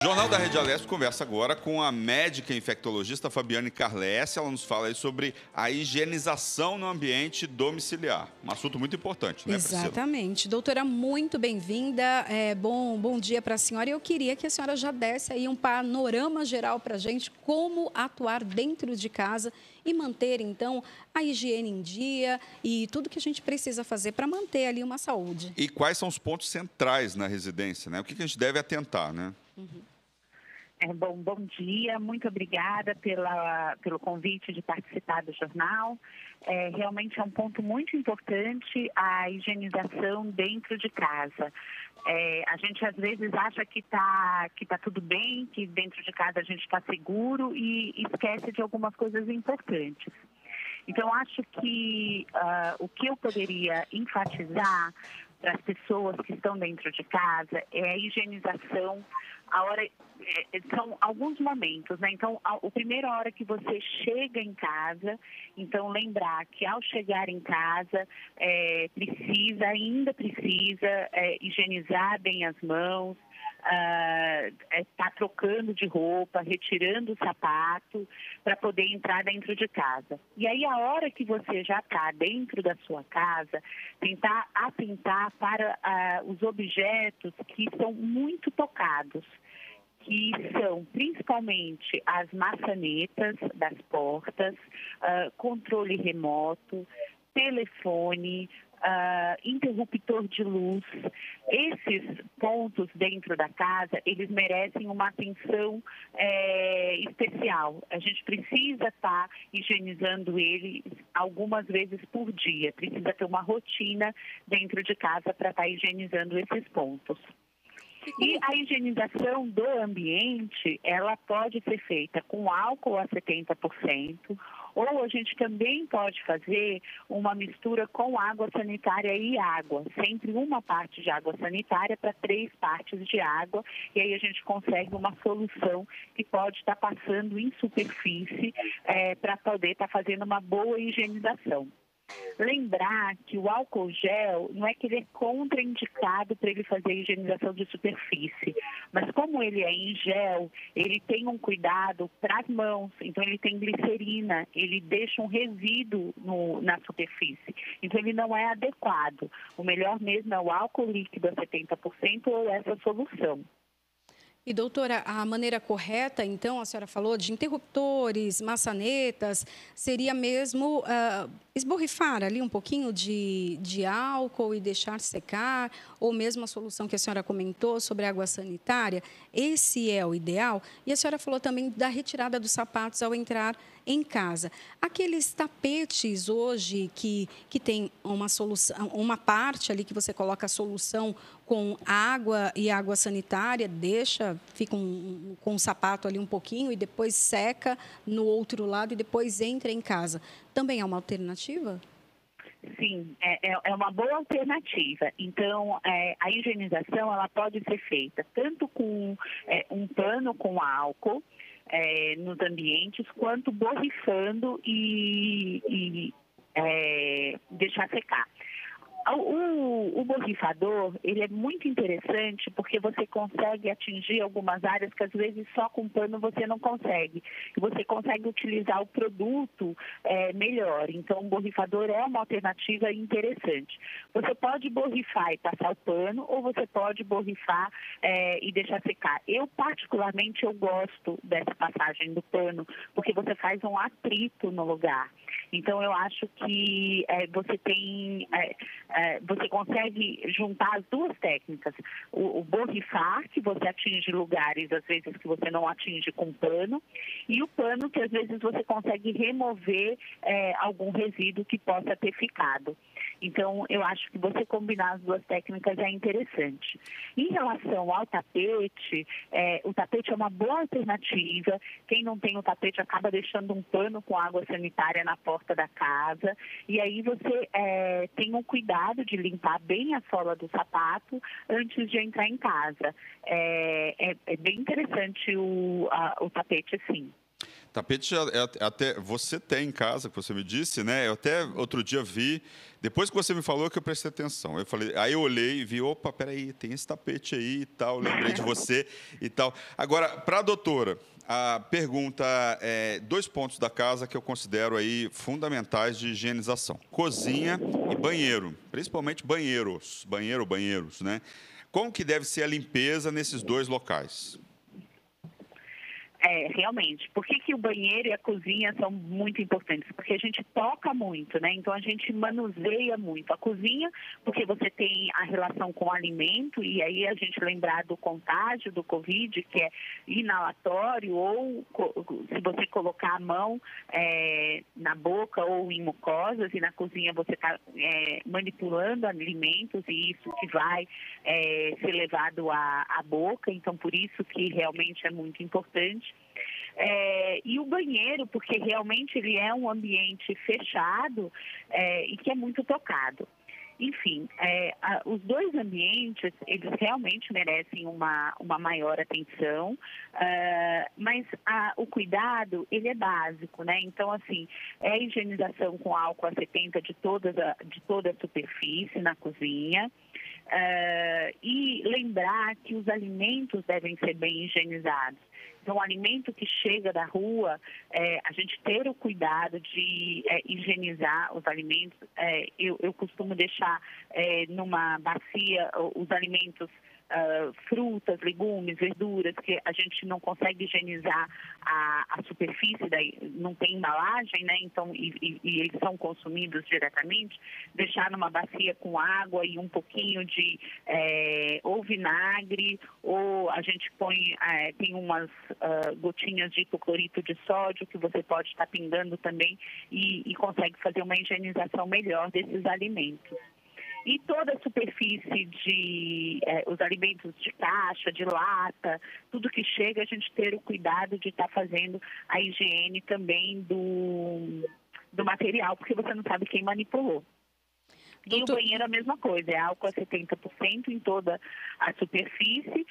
Jornal da Rede Alesp conversa agora com a médica infectologista Fabiane Carlesse. Ela nos fala aí sobre a higienização no ambiente domiciliar. Um assunto muito importante, né, Priscila? Exatamente. Doutora, muito bem-vinda. Bom dia para a senhora. Eu queria que a senhora já desse aí um panorama geral para a gente, como atuar dentro de casa e manter, então, a higiene em dia e tudo que a gente precisa fazer para manter ali uma saúde. E quais são os pontos centrais na residência, né? O que a gente deve atentar, né? Bom dia, muito obrigada pelo convite de participar do jornal. Realmente é um ponto muito importante a higienização dentro de casa. A gente às vezes acha que tá tudo bem, que dentro de casa a gente está seguro e esquece de algumas coisas importantes. Então, acho que o que eu poderia enfatizar para as pessoas que estão dentro de casa é a higienização. São alguns momentos, né? Então, a primeira hora que você chega em casa, então lembrar que ao chegar em casa ainda precisa higienizar bem as mãos, tá trocando de roupa, retirando o sapato para poder entrar dentro de casa. E aí, a hora que você já está dentro da sua casa, tentar atentar para os objetos que são muito tocados, que são principalmente as maçanetas das portas, controle remoto, telefone, interruptor de luz. Esses pontos dentro da casa, eles merecem uma atenção especial. A gente precisa estar higienizando ele algumas vezes por dia. Precisa ter uma rotina dentro de casa para estar higienizando esses pontos. E a higienização do ambiente, ela pode ser feita com álcool a 70%, ou a gente também pode fazer uma mistura com água sanitária e água. Sempre uma parte de água sanitária para 3 partes de água, e aí a gente consegue uma solução que pode estar passando em superfície para poder estar fazendo uma boa higienização. Lembrar que o álcool gel não é que ele é contraindicado para ele fazer a higienização de superfície, mas como ele é em gel, ele tem um cuidado para as mãos, então ele tem glicerina, ele deixa um resíduo na superfície, então ele não é adequado. O melhor mesmo é o álcool líquido a 70% ou essa solução. E, doutora, a maneira correta, então, a senhora falou de interruptores, maçanetas, seria mesmo esborrifar ali um pouquinho de álcool e deixar secar, ou mesmo a solução que a senhora comentou sobre a água sanitária, esse é o ideal. E a senhora falou também da retirada dos sapatos ao entrar em casa. Aqueles tapetes hoje que tem uma solução, uma parte ali que você coloca a solução com água e água sanitária, fica com o sapato ali um pouquinho e depois seca no outro lado e depois entra em casa. Também é uma alternativa? Sim, é uma boa alternativa. Então, a higienização ela pode ser feita tanto com um pano com álcool nos ambientes, quanto borrifando e deixar secar. O borrifador, ele é muito interessante porque você consegue atingir algumas áreas que às vezes só com pano você não consegue. E você consegue utilizar o produto melhor. Então, o borrifador é uma alternativa interessante. Você pode borrifar e passar o pano, ou você pode borrifar e deixar secar. Eu, particularmente, eu gosto dessa passagem do pano, porque você faz um atrito no lugar. Então, eu acho que você consegue juntar as duas técnicas. O borrifar, que você atinge lugares, às vezes, que você não atinge com pano, e o pano, que às vezes você consegue remover algum resíduo que possa ter ficado. Então, eu acho que você combinar as duas técnicas é interessante. Em relação ao tapete, o tapete é uma boa alternativa. Quem não tem o tapete acaba deixando um pano com água sanitária na porta da casa. E aí você tem um cuidado de limpar bem a sola do sapato antes de entrar em casa. É bem interessante o tapete, sim. Tapete até você tem em casa, que você me disse, né? Eu até outro dia vi, depois que você me falou que eu prestei atenção. Eu falei, aí eu olhei e vi, opa, peraí, tem esse tapete aí e tal, lembrei de você e tal. Agora, para a doutora, a pergunta é 2 pontos da casa que eu considero aí fundamentais de higienização: cozinha e banheiro, principalmente banheiros, né? Como que deve ser a limpeza nesses 2 locais? Realmente. Por que o banheiro e a cozinha são muito importantes? Porque a gente toca muito, né? Então, a gente manuseia muito. A cozinha, porque você tem a relação com o alimento, e aí a gente lembrar do contágio do Covid, que é inalatório, ou se você colocar a mão na boca ou em mucosas, e na cozinha você está manipulando alimentos, e isso que vai ser levado à boca. Então, por isso que realmente é muito importante. E o banheiro, porque realmente ele é um ambiente fechado e que é muito tocado. Enfim, os 2 ambientes, eles realmente merecem uma maior atenção, mas o cuidado, ele é básico, né? Então, assim, a higienização com álcool a 70 de toda a superfície na cozinha, e lembrar que os alimentos devem ser bem higienizados. Então, o alimento que chega da rua, a gente ter o cuidado de higienizar os alimentos. Eu costumo deixar numa bacia os alimentos, frutas, legumes, verduras, que a gente não consegue higienizar a superfície, não tem embalagem, né? Então, e eles são consumidos diretamente, deixar numa bacia com água e um pouquinho de ou vinagre, ou a gente põe, tem umas gotinhas de hipoclorito de sódio que você pode estar pingando também e consegue fazer uma higienização melhor desses alimentos. E toda a superfície os alimentos de caixa, de lata, tudo que chega, a gente ter o cuidado de estar fazendo a higiene também do material, porque você não sabe quem manipulou. E o banheiro é a mesma coisa, é álcool a 70% em toda a superfície.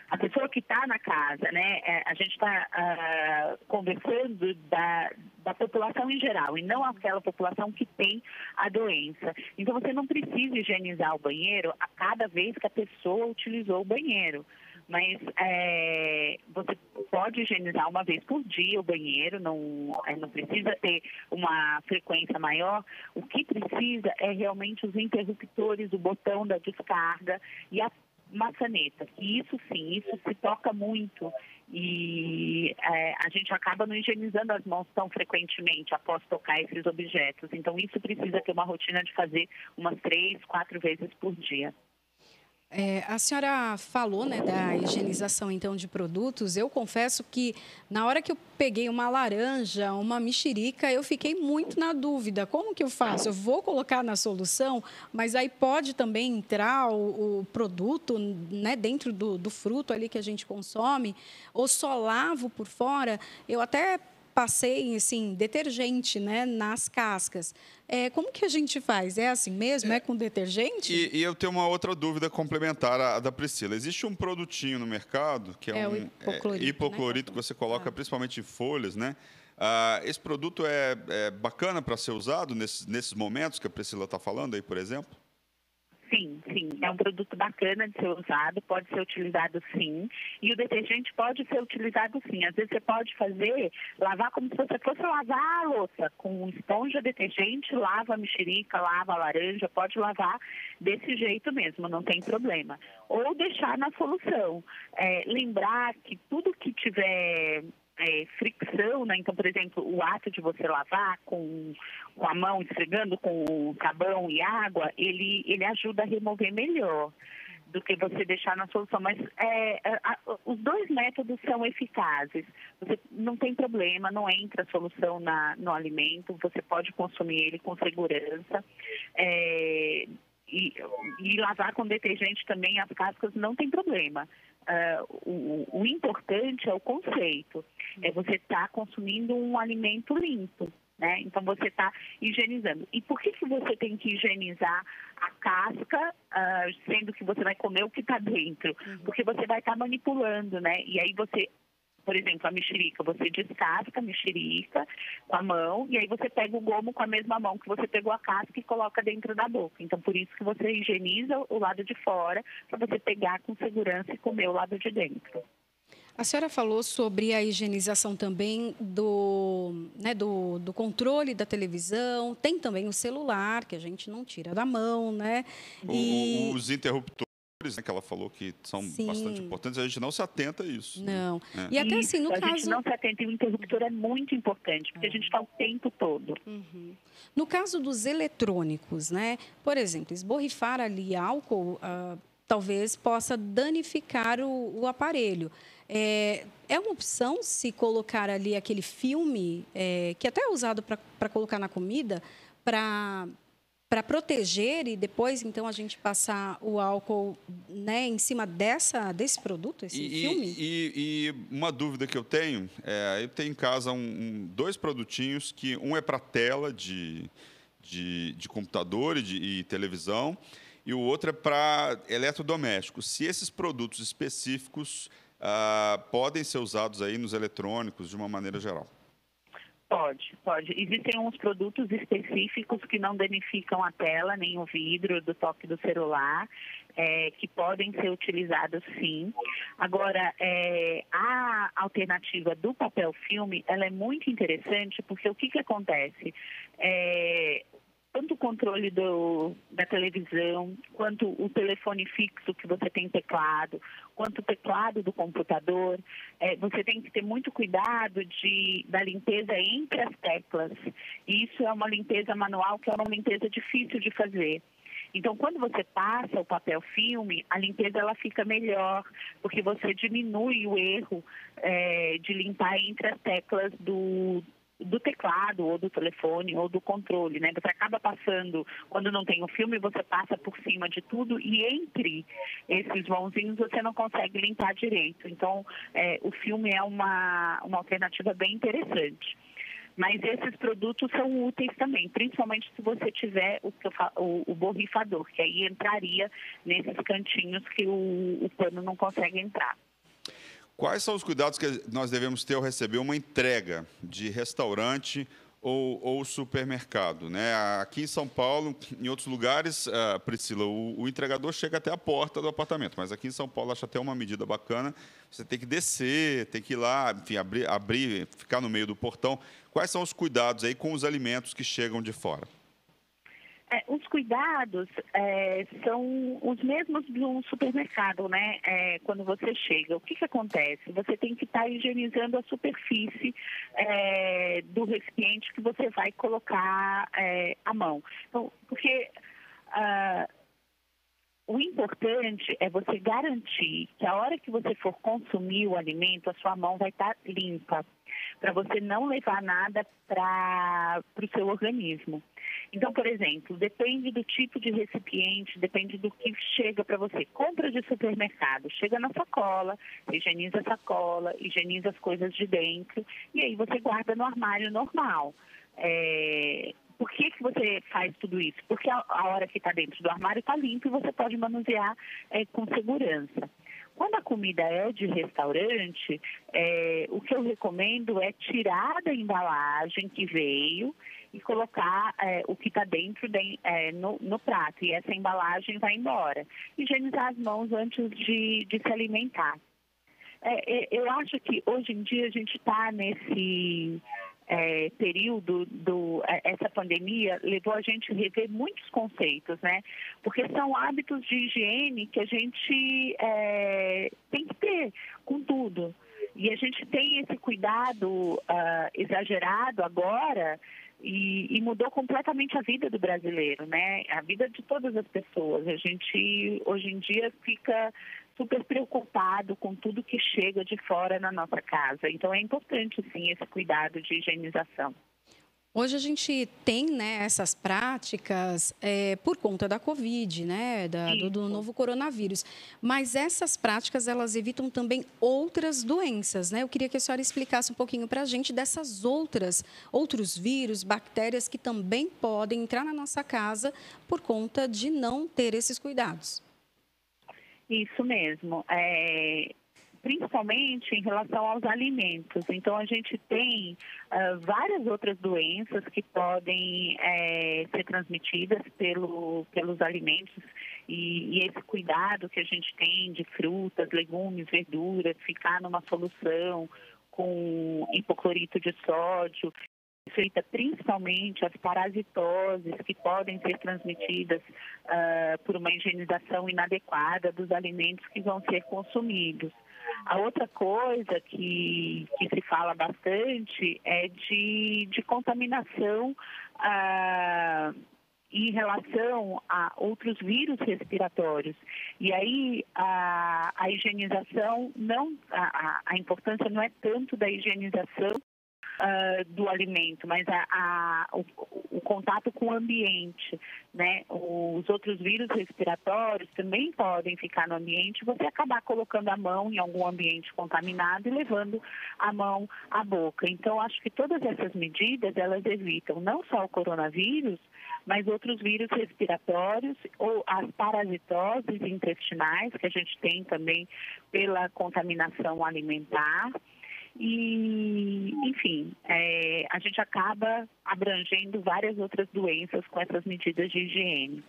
A pessoa que está na casa, né? A gente está conversando da população em geral e não aquela população que tem a doença. Então, você não precisa higienizar o banheiro a cada vez que a pessoa utilizou o banheiro. Mas você pode higienizar uma vez por dia o banheiro, não precisa ter uma frequência maior. O que precisa é realmente os interruptores, o botão da descarga e a maçaneta. E isso sim, isso se toca muito e a gente acaba não higienizando as mãos tão frequentemente após tocar esses objetos. Então, isso precisa ter uma rotina de fazer umas 3, 4 vezes por dia. A senhora falou, né, da higienização, então, de produtos. Eu confesso que, na hora que eu peguei uma laranja, uma mexerica, eu fiquei muito na dúvida. Como que eu faço? Eu vou colocar na solução, mas aí pode também entrar o produto, né, dentro do fruto ali que a gente consome, ou só lavo por fora. Eu até passei, assim, detergente, né, nas cascas. Como que a gente faz? É assim mesmo? É com detergente? E eu tenho uma outra dúvida complementar à da Priscila. Existe um produtinho no mercado que é um hipoclorito, né, que você coloca principalmente em folhas, né? Esse produto é bacana para ser usado nesses momentos que a Priscila está falando aí, por exemplo? Sim, é um produto bacana de ser usado, pode ser utilizado sim, e o detergente pode ser utilizado sim. Às vezes você pode lavar como se você fosse lavar a louça, com esponja, detergente, lava a mexerica, lava a laranja, pode lavar desse jeito mesmo, não tem problema. Ou deixar na solução. Lembrar que tudo que tiver fricção, né? Então, por exemplo, o ato de você lavar com a mão, esfregando com sabão e água, ele ajuda a remover melhor do que você deixar na solução. Mas os 2 métodos são eficazes. Você não tem problema, não entra a solução no alimento, você pode consumir ele com segurança. E lavar com detergente também as cascas não tem problema. O importante é o conceito, é você estar consumindo um alimento limpo. né? Então, você está higienizando. E por que você tem que higienizar a casca, sendo que você vai comer o que está dentro? Porque você vai estar manipulando, né? E aí você... Por exemplo, a mexerica, você descasca a mexerica com a mão e aí você pega o gomo com a mesma mão que você pegou a casca e coloca dentro da boca. Então, por isso que você higieniza o lado de fora para você pegar com segurança e comer o lado de dentro. A senhora falou sobre a higienização também do controle da televisão, tem também o celular, que a gente não tira da mão, né? Os interruptores, né, que ela falou que são bastante importantes, a gente não se atenta a isso. Não. Né? E até assim, no a caso... gente não se atenta e o interruptor é muito importante, porque a gente está o tempo todo. No caso dos eletrônicos, né? Por exemplo, esborrifar ali álcool, talvez possa danificar o aparelho. É uma opção se colocar ali aquele filme, que até é usado para colocar na comida, para proteger e depois, então, a gente passar o álcool, né, em cima desse produto, esse filme? E uma dúvida que eu tenho, eu tenho em casa dois produtinhos, que um é para tela de computador e televisão, e o outro é para eletrodomésticos. Se esses produtos específicos podem ser usados aí nos eletrônicos de uma maneira geral? Pode. Existem uns produtos específicos que não danificam a tela, nem o vidro do toque do celular, que podem ser utilizados sim. Agora, a alternativa do papel filme, ela é muito interessante, porque o que acontece? Tanto o controle da televisão, quanto o telefone fixo que você tem teclado, quanto o teclado do computador, você tem que ter muito cuidado da limpeza entre as teclas. E isso é uma limpeza manual, que é uma limpeza difícil de fazer. Então, quando você passa o papel filme, a limpeza ela fica melhor, porque você diminui o erro de limpar entre as teclas do teclado, ou do telefone, ou do controle, né? Você acaba passando, quando não tem o filme, você passa por cima de tudo e entre esses vãozinhos você não consegue limpar direito. Então, o filme é uma alternativa bem interessante. Mas esses produtos são úteis também, principalmente se você tiver o borrifador, que aí entraria nesses cantinhos que o pano não consegue entrar. Quais são os cuidados que nós devemos ter ao receber uma entrega de restaurante ou supermercado, né? Aqui em São Paulo, em outros lugares, Priscila, o entregador chega até a porta do apartamento, mas aqui em São Paulo acho até uma medida bacana. Você tem que descer, tem que ir lá, enfim, abrir, ficar no meio do portão. Quais são os cuidados aí com os alimentos que chegam de fora? Os cuidados são os mesmos do supermercado, né? Quando você chega, o que acontece? Você tem que estar higienizando a superfície do recipiente que você vai colocar a mão. Então, porque o importante é você garantir que a hora que você for consumir o alimento, a sua mão vai estar limpa, para você não levar nada para o seu organismo. Então, por exemplo, depende do tipo de recipiente, depende do que chega para você. Compra de supermercado, chega na sacola, higieniza a sacola, higieniza as coisas de dentro e aí você guarda no armário normal. Por que você faz tudo isso? Porque a hora que está dentro do armário está limpo e você pode manusear com segurança. Quando a comida é de restaurante, o que eu recomendo é tirar da embalagem que veio e colocar o que está dentro no prato. E essa embalagem vai embora. Higienizar as mãos antes de se alimentar. Eu acho que hoje em dia a gente está nesse período essa pandemia levou a gente a rever muitos conceitos, né? Porque são hábitos de higiene que a gente tem que ter com tudo. E a gente tem esse cuidado exagerado agora e mudou completamente a vida do brasileiro, né? A vida de todas as pessoas. A gente, hoje em dia, fica super preocupado com tudo que chega de fora na nossa casa. Então, é importante, sim, esse cuidado de higienização. Hoje a gente tem, né, essas práticas por conta da Covid, né, do novo coronavírus. Mas essas práticas, elas evitam também outras doenças, né? Eu queria que a senhora explicasse um pouquinho para a gente dessas outros vírus, bactérias que também podem entrar na nossa casa por conta de não ter esses cuidados. Isso mesmo. Principalmente em relação aos alimentos. Então, a gente tem várias outras doenças que podem ser transmitidas pelos alimentos e esse cuidado que a gente tem de frutas, legumes, verduras, ficar numa solução com hipoclorito de sódio, feita principalmente as parasitoses que podem ser transmitidas por uma higienização inadequada dos alimentos que vão ser consumidos. A outra coisa que se fala bastante é de contaminação em relação a outros vírus respiratórios. E aí a higienização, a importância não é tanto da higienização do alimento, mas o contato com o ambiente, né? Os outros vírus respiratórios também podem ficar no ambiente, você acabar colocando a mão em algum ambiente contaminado e levando a mão à boca. Então, acho que todas essas medidas, elas evitam não só o coronavírus, mas outros vírus respiratórios ou as parasitoses intestinais, que a gente tem também pela contaminação alimentar. E, enfim, a gente acaba abrangendo várias outras doenças com essas medidas de higiene.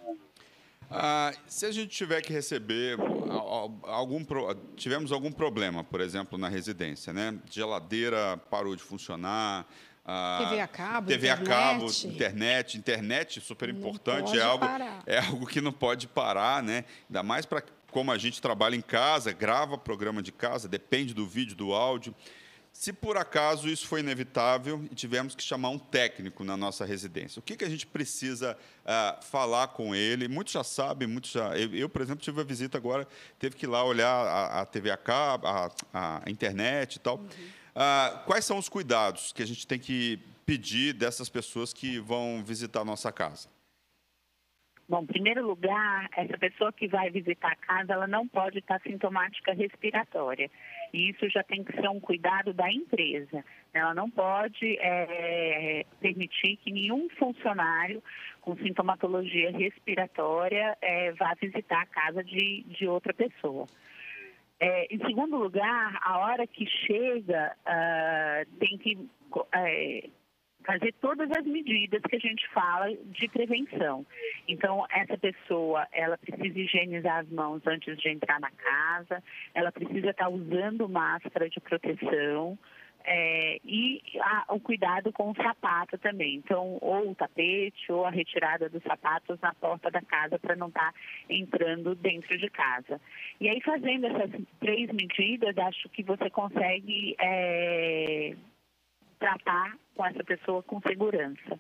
Se a gente tiver que receber tivemos algum problema, por exemplo, na residência, né? Geladeira parou de funcionar, TV a cabo, internet super importante, parar. É algo que não pode parar, né? Ainda mais para como a gente trabalha em casa, grava programa de casa, depende do vídeo, do áudio. Se por acaso isso foi inevitável e tivemos que chamar um técnico na nossa residência, o que a gente precisa falar com ele? Muitos já sabem, eu, por exemplo, tive a visita agora, teve que ir lá olhar a TV a cabo, a internet e tal. Quais são os cuidados que a gente tem que pedir dessas pessoas que vão visitar a nossa casa? Bom, em primeiro lugar, essa pessoa que vai visitar a casa, ela não pode estar sintomática respiratória. E isso já tem que ser um cuidado da empresa. Ela não pode permitir que nenhum funcionário com sintomatologia respiratória vá visitar a casa de outra pessoa. Em segundo lugar, a hora que chega, tem que fazer todas as medidas que a gente fala de prevenção. Então, essa pessoa, ela precisa higienizar as mãos antes de entrar na casa, ela precisa estar usando máscara de proteção e o cuidado com o sapato também. Então, ou o tapete ou a retirada dos sapatos na porta da casa para não estar entrando dentro de casa. E aí, fazendo essas 3 medidas, acho que você consegue tratar com essa pessoa com segurança.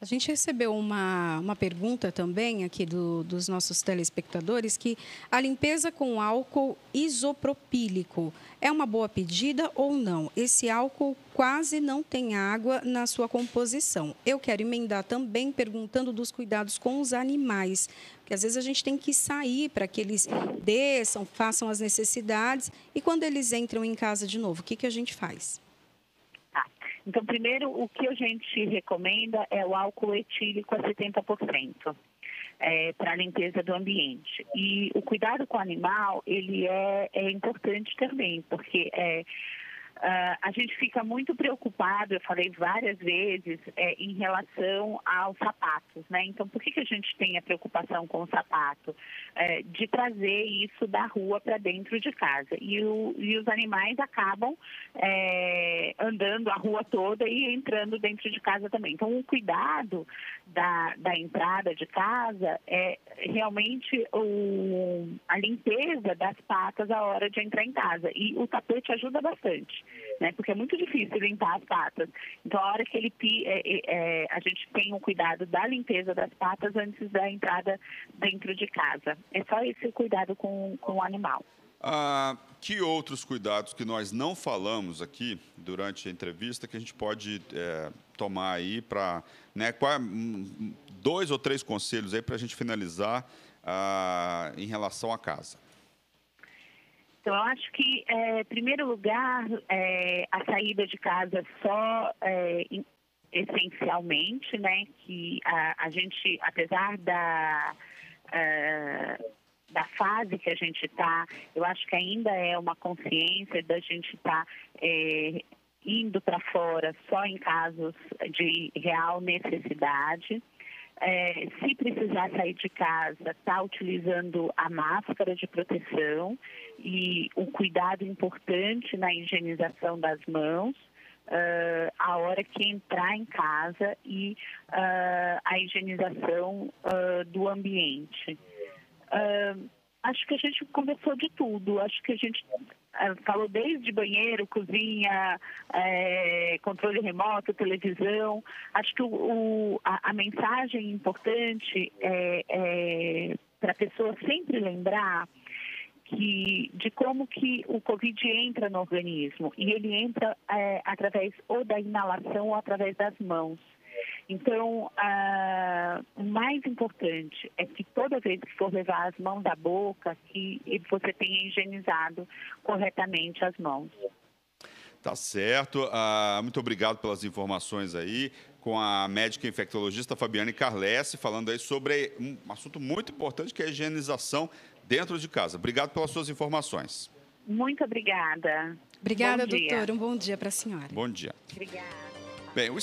A gente recebeu uma pergunta também aqui dos nossos telespectadores que a limpeza com álcool isopropílico é uma boa pedida ou não? Esse álcool quase não tem água na sua composição. Eu quero emendar também perguntando dos cuidados com os animais, porque às vezes a gente tem que sair para que eles desçam, façam as necessidades e quando eles entram em casa de novo, o que a gente faz? Então, primeiro, o que a gente recomenda é o álcool etílico a 70%. Para a limpeza do ambiente. E o cuidado com o animal, ele é importante também, porque a gente fica muito preocupado, eu falei várias vezes, em relação aos sapatos, né? Então, por que a gente tem a preocupação com o sapato? De trazer isso da rua para dentro de casa. E os animais acabam andando a rua toda e entrando dentro de casa também. Então, o cuidado da entrada de casa é realmente a limpeza das patas a hora de entrar em casa. E o tapete ajuda bastante, né? Porque é muito difícil limpar as patas. Então, a hora que a gente tem um cuidado da limpeza das patas antes da entrada dentro de casa. É só esse cuidado com o animal. Que outros cuidados que nós não falamos aqui durante a entrevista que a gente pode tomar aí para, né, 2 ou 3 conselhos aí para a gente finalizar em relação à casa? Então, eu acho que, em primeiro lugar, a saída de casa só essencialmente, né, que a gente, apesar da fase que a gente está, eu acho que ainda é uma consciência da gente estar indo para fora só em casos de real necessidade. Se precisar sair de casa, está utilizando a máscara de proteção e um cuidado importante na higienização das mãos, a hora que entrar em casa e a higienização do ambiente. Acho que a gente conversou de tudo. Acho que a gente falou desde banheiro, cozinha, controle remoto, televisão. Acho que a mensagem importante é para a pessoa sempre lembrar de como que o Covid entra no organismo. E ele entra através ou da inalação ou através das mãos. Então, o mais importante é que toda vez que for levar as mãos da boca, que você tenha higienizado corretamente as mãos. Tá certo. Muito obrigado pelas informações aí, com a médica infectologista Fabiane Carlesse, falando aí sobre um assunto muito importante, que é a higienização dentro de casa. Obrigado pelas suas informações. Muito obrigada. Obrigada, doutora. Um bom dia para a senhora. Bom dia. Obrigada. Bem, o